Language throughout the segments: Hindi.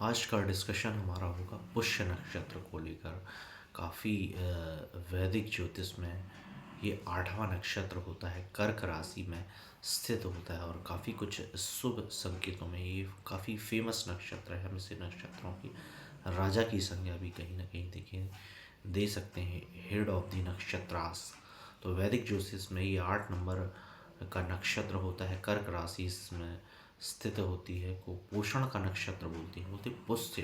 आज का डिस्कशन हमारा होगा पुष्य नक्षत्र को लेकर। काफ़ी वैदिक ज्योतिष में ये 8वां नक्षत्र होता है, कर्क राशि में स्थित होता है और काफ़ी कुछ शुभ संकेतों में ये काफ़ी फेमस नक्षत्र है। हम इसे नक्षत्रों की राजा की संज्ञा भी कहीं ना कहीं देखिए दे सकते हैं, हेड ऑफ द नक्षत्रास। तो वैदिक ज्योतिष में ये 8 नंबर का नक्षत्र होता है, कर्क राशि इसमें स्थित होती है, को पोषण का नक्षत्र बोलते हैं, बोलते पुष्य।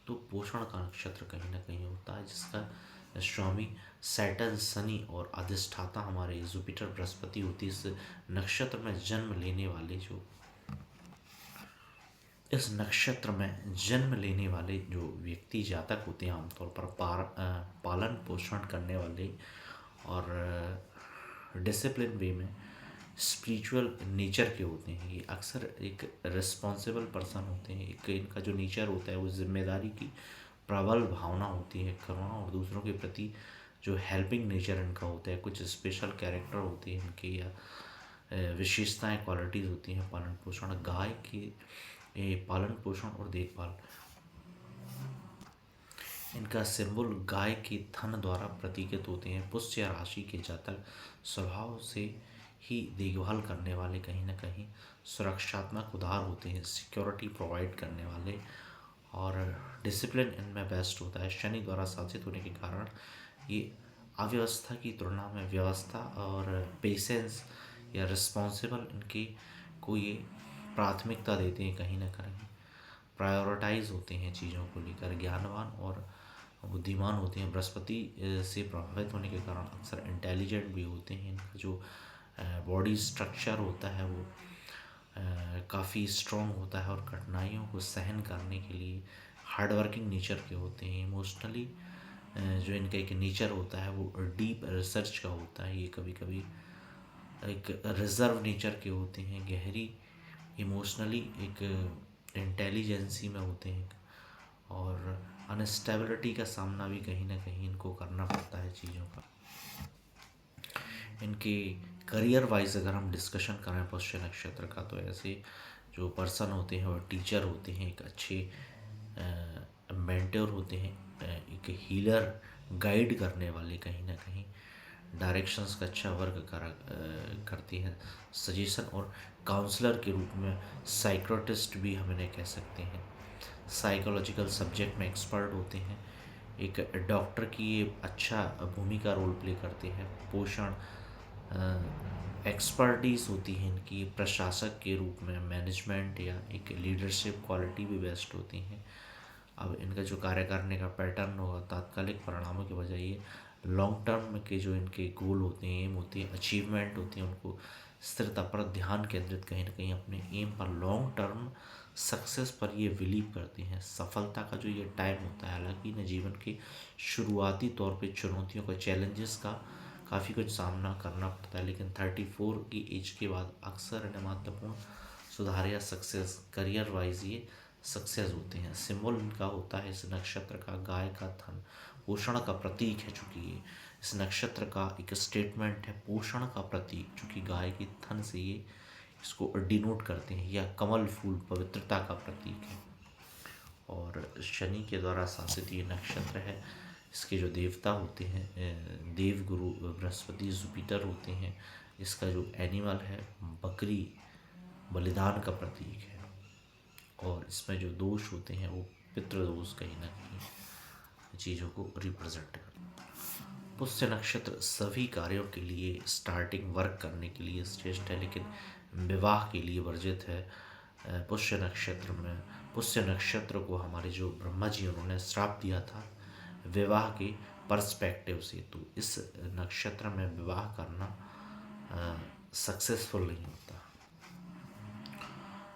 तो पोषण का नक्षत्र कहीं ना कहीं होता है, जिसका स्वामी सैटर्न शनि और अधिष्ठाता हमारे जुपिटर बृहस्पति होती है। इस नक्षत्र में जन्म लेने वाले जो इस नक्षत्र में जन्म लेने वाले जो व्यक्ति जातक होते हैं, आमतौर पर पालन पोषण करने वाले और डिसिप्लिन वे में स्पिरिचुअल नेचर के होते हैं। ये अक्सर एक रिस्पॉन्सिबल पर्सन होते हैं। एक इनका जो नेचर होता है वो जिम्मेदारी की प्रबल भावना होती है, करुणा और दूसरों के प्रति जो हेल्पिंग नेचर इनका होता है। कुछ स्पेशल कैरेक्टर होते हैं इनके, या विशेषताएं क्वालिटीज़ होती हैं। पालन पोषण गाय के पालन पोषण और देखभाल, इनका सिंबल गाय के थन द्वारा प्रतीकित होते हैं। पुष्य राशि के जातक स्वभाव से ही देखभाल करने वाले, कहीं ना कहीं सुरक्षात्मक उदार होते हैं, सिक्योरिटी प्रोवाइड करने वाले और डिसिप्लिन इनमें बेस्ट होता है। शनि द्वारा शासित होने के कारण ये अव्यवस्था की तुलना में व्यवस्था और पेशेंस या रिस्पॉन्सिबल इनकी को ये प्राथमिकता देते हैं। कहीं ना कहीं प्रायोरिटाइज होते हैं चीज़ों को लेकर, ज्ञानवान और बुद्धिमान होते हैं। बृहस्पति से प्रभावित होने के कारण अक्सर इंटेलिजेंट भी होते हैं। इनका जो बॉडी स्ट्रक्चर होता है वो काफ़ी स्ट्रॉन्ग होता है और कठिनाइयों को सहन करने के लिए हार्ड वर्किंग नेचर के होते हैं। इमोशनली जो इनका एक नेचर होता है वो डीप रिसर्च का होता है। ये कभी कभी एक रिजर्व नेचर के होते हैं, गहरी इमोशनली एक इंटेलिजेंसी में होते हैं और अनस्टेबिलिटी का सामना भी कहीं ना कहीं इनको करना पड़ता है चीज़ों का। इनके करियर वाइज अगर हम डिस्कशन करें पुष्य नक्षत्र का, तो ऐसे जो पर्सन होते हैं और टीचर होते हैं, एक अच्छे मेंटर होते हैं, एक हीलर गाइड करने वाले, कहीं ना कहीं डायरेक्शंस का अच्छा वर्क करती हैं। सजेशन और काउंसलर के रूप में साइकोटिस्ट भी हम इन्हें कह सकते हैं। साइकोलॉजिकल सब्जेक्ट में एक्सपर्ट होते हैं। एक डॉक्टर की ये अच्छा भूमिका रोल प्ले करते हैं। पोषण एक्सपर्टीज़ होती है इनकी, प्रशासक के रूप में मैनेजमेंट या एक लीडरशिप क्वालिटी भी बेस्ट होती हैं। अब इनका जो कार्य करने का पैटर्न होगा, तात्कालिक परिणामों के बजाय ये लॉन्ग टर्म के जो इनके गोल होते हैं, एम होती है, अचीवमेंट होती है, उनको स्थिरता पर ध्यान केंद्रित कहीं ना कहीं अपने एम पर, लॉन्ग टर्म सक्सेस पर ये बिलीव करते हैं। सफलता का जो ये टाइम होता है, हालांकि इन्हें जीवन के शुरुआती तौर पे चुनौतियों का, चैलेंजेस का काफ़ी कुछ सामना करना पड़ता है, लेकिन 34 की एज के बाद अक्सर इन्हें महत्वपूर्ण सुधार या सक्सेस करियर वाइज ये सक्सेस होते हैं। सिंबल इनका होता है इस नक्षत्र का गाय का थन, पोषण का प्रतीक है। चूँकि ये इस नक्षत्र का एक स्टेटमेंट है, पोषण का प्रतीक, चूँकि गाय की थन से ये इसको डिनोट करते हैं। या कमल फूल पवित्रता का प्रतीक है और शनि के द्वारा शासित ये नक्षत्र है। इसके जो देवता होते हैं, देव गुरु बृहस्पति जुपिटर होते हैं। इसका जो एनिमल है बकरी, बलिदान का प्रतीक है और इसमें जो दोष होते हैं वो पितृदोष कहीं ना कहीं चीज़ों को रिप्रेजेंट करते हैं। पुष्य नक्षत्र सभी कार्यों के लिए, स्टार्टिंग वर्क करने के लिए श्रेष्ठ है, लेकिन विवाह के लिए वर्जित है। पुष्य नक्षत्र में, पुष्य नक्षत्र को हमारे जो ब्रह्मा जी उन्होंने श्राप दिया था विवाह के पर्सपेक्टिव से, तो इस नक्षत्र में विवाह करना सक्सेसफुल नहीं होता।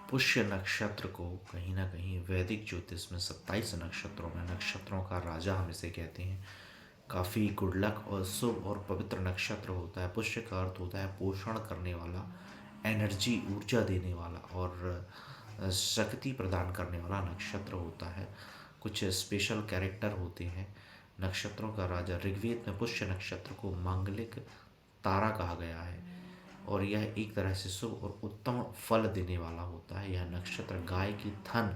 पुष्य नक्षत्र को कहीं ना कहीं वैदिक ज्योतिष में 27 नक्षत्रों में, नक्षत्रों का राजा हम इसे कहते हैं, काफ़ी गुड लक और शुभ और पवित्र नक्षत्र होता है। पुष्य का अर्थ होता है पोषण करने वाला, एनर्जी ऊर्जा देने वाला और शक्ति प्रदान करने वाला नक्षत्र होता है। कुछ स्पेशल कैरेक्टर होते हैं नक्षत्रों का राजा। ऋग्वेद में पुष्य नक्षत्र को मांगलिक तारा कहा गया है और यह एक तरह से शुभ और उत्तम फल देने वाला होता है। यह नक्षत्र गाय की थन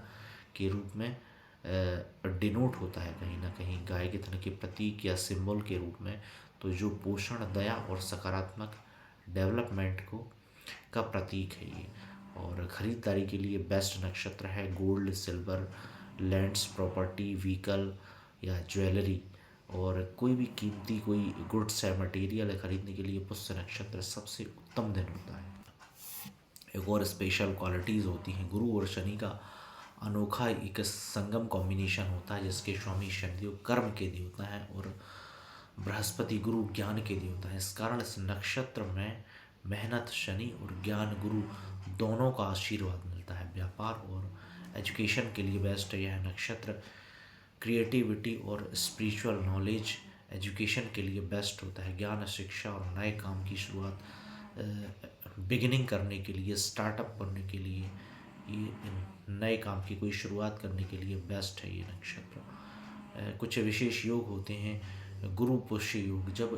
के रूप में डिनोट होता है कहीं ना कहीं गाय के थन के प्रतीक या सिंबल के रूप में, तो जो पोषण, दया और सकारात्मक डेवलपमेंट को का प्रतीक है ये। और ख़रीदारी के लिए बेस्ट नक्षत्र है gold, silver, lands, property, vehicle या ज्वेलरी। और कोई भी कीमती कोई गुड्स है, मटेरियल है खरीदने के लिए पुष्य नक्षत्र सबसे उत्तम दिन होता है। एक और स्पेशल क्वालिटीज़ होती हैं, गुरु और शनि का अनोखा एक संगम कॉम्बिनेशन होता है, जिसके स्वामी शनिदेव कर्म के देवता हैं और बृहस्पति गुरु ज्ञान के देवता है। इस कारण इस नक्षत्र में मेहनत, शनि और ज्ञान गुरु दोनों का आशीर्वाद मिलता है। व्यापार और एजुकेशन के लिए बेस्ट है यह नक्षत्र। क्रिएटिविटी और स्पिरिचुअल नॉलेज, एजुकेशन के लिए बेस्ट होता है। ज्ञान, शिक्षा और नए काम की शुरुआत, बिगिनिंग करने के लिए, स्टार्टअप करने के लिए, ये नए काम की कोई शुरुआत करने के लिए बेस्ट है ये नक्षत्र। कुछ विशेष योग होते हैं। गुरु पुष्य योग, जब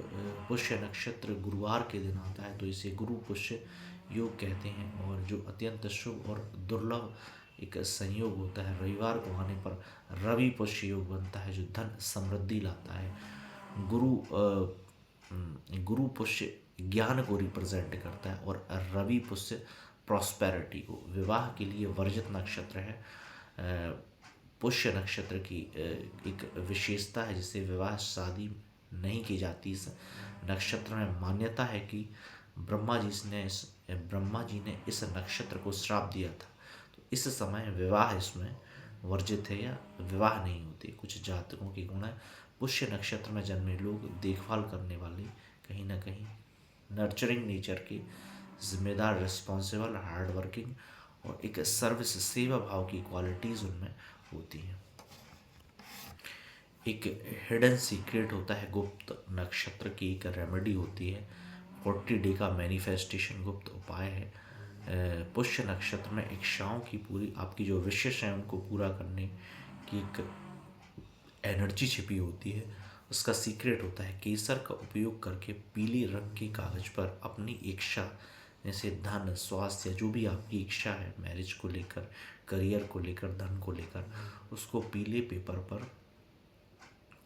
पुष्य नक्षत्र गुरुवार के दिन आता है तो इसे गुरु पुष्य योग कहते हैं। और जो अत्यंत शुभ और दुर्लभ एक संयोग होता है, रविवार को आने पर रवि पुष्य योग बनता है जो धन समृद्धि लाता है। गुरु पुष्य ज्ञान को रिप्रेजेंट करता है और रवि पुष्य प्रॉस्पेरिटी को। विवाह के लिए वर्जित नक्षत्र है। पुष्य नक्षत्र की एक विशेषता है जिससे विवाह शादी नहीं की जाती। इस नक्षत्र में मान्यता है कि ब्रह्मा जी ने इस नक्षत्र को श्राप दिया था, तो इस समय विवाह इसमें वर्जित है या विवाह नहीं होते। कुछ जातकों के गुण है। पुष्य नक्षत्र में जन्मे लोग देखभाल करने वाले, कहीं ना कहीं नर्चरिंग नेचर के, जिम्मेदार, रिस्पॉन्सिबल, हार्ड वर्किंग और एक सर्विस, सेवा भाव की क्वालिटीज़ उनमें होती हैं। एक हिडन सीक्रेट होता है गुप्त नक्षत्र की, एक रेमेडी होती है 40 डे का मैनिफेस्टेशन गुप्त उपाय है। पुष्य नक्षत्र में इच्छाओं की पूरी, आपकी जो विशेष है उनको पूरा करने की एक एनर्जी छिपी होती है। उसका सीक्रेट होता है केसर का उपयोग करके पीले रंग के कागज पर अपनी इच्छा, जैसे धन, स्वास्थ्य या जो भी आपकी इच्छा है, मैरिज को लेकर, करियर को लेकर, धन को लेकर, उसको पीले पेपर पर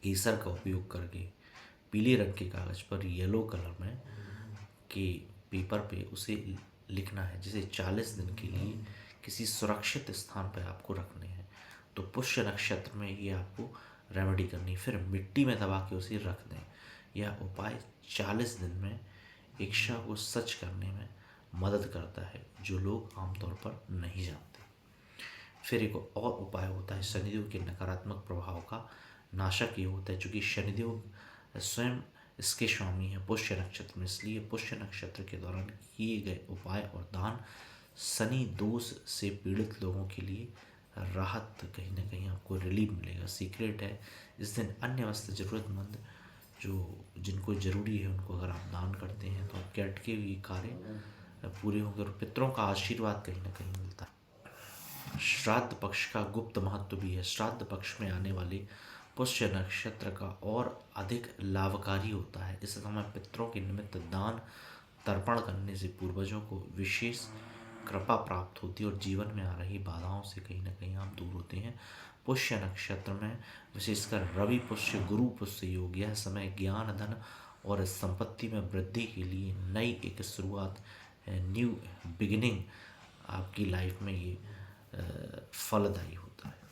केसर का उपयोग करके पीले रंग के कागज पर येलो कलर में के पेपर पे उसे लिखना है, जिसे 40 दिन के लिए किसी सुरक्षित स्थान पर आपको रखने हैं। तो पुष्य नक्षत्र में ये आपको रेमेडी करनी, फिर मिट्टी में दबा के उसे रख दें। यह उपाय 40 दिन में इच्छा को सच करने में मदद करता है, जो लोग आमतौर पर नहीं जानते। फिर एक और उपाय होता है शनिदेव के नकारात्मक प्रभाव का नाशक ये होता है, चूँकि शनिदेव स्वयं इसके स्वामी है पुष्य नक्षत्र में, इसलिए पुष्य नक्षत्र के दौरान किए गए उपाय और दान शनि दोष से पीड़ित लोगों के लिए राहत, कहीं ना कहीं आपको रिलीफ मिलेगा। सीक्रेट है, इस दिन अन्य वस्त्र जरूरतमंद जिनको ज़रूरी है उनको अगर आप दान करते हैं तो आपके अटके हुए कार्य पूरे होंगे और पितरों का आशीर्वाद कहीं ना कहीं मिलता है। श्राद्ध पक्ष का गुप्त महत्व भी है। श्राद्ध पक्ष में आने वाले पुष्य नक्षत्र का और अधिक लाभकारी होता है। इस समय पितरों के निमित्त दान तर्पण करने से पूर्वजों को विशेष कृपा प्राप्त होती है और जीवन में आ रही बाधाओं से कहीं ना कहीं आप दूर होते हैं। पुष्य नक्षत्र में विशेषकर रवि पुष्य गुरु पुष्य योग, यह समय ज्ञान, धन और संपत्ति में वृद्धि के लिए नई एक शुरुआत, न्यू बिगिनिंग आपकी लाइफ में ये फलदायी होता है।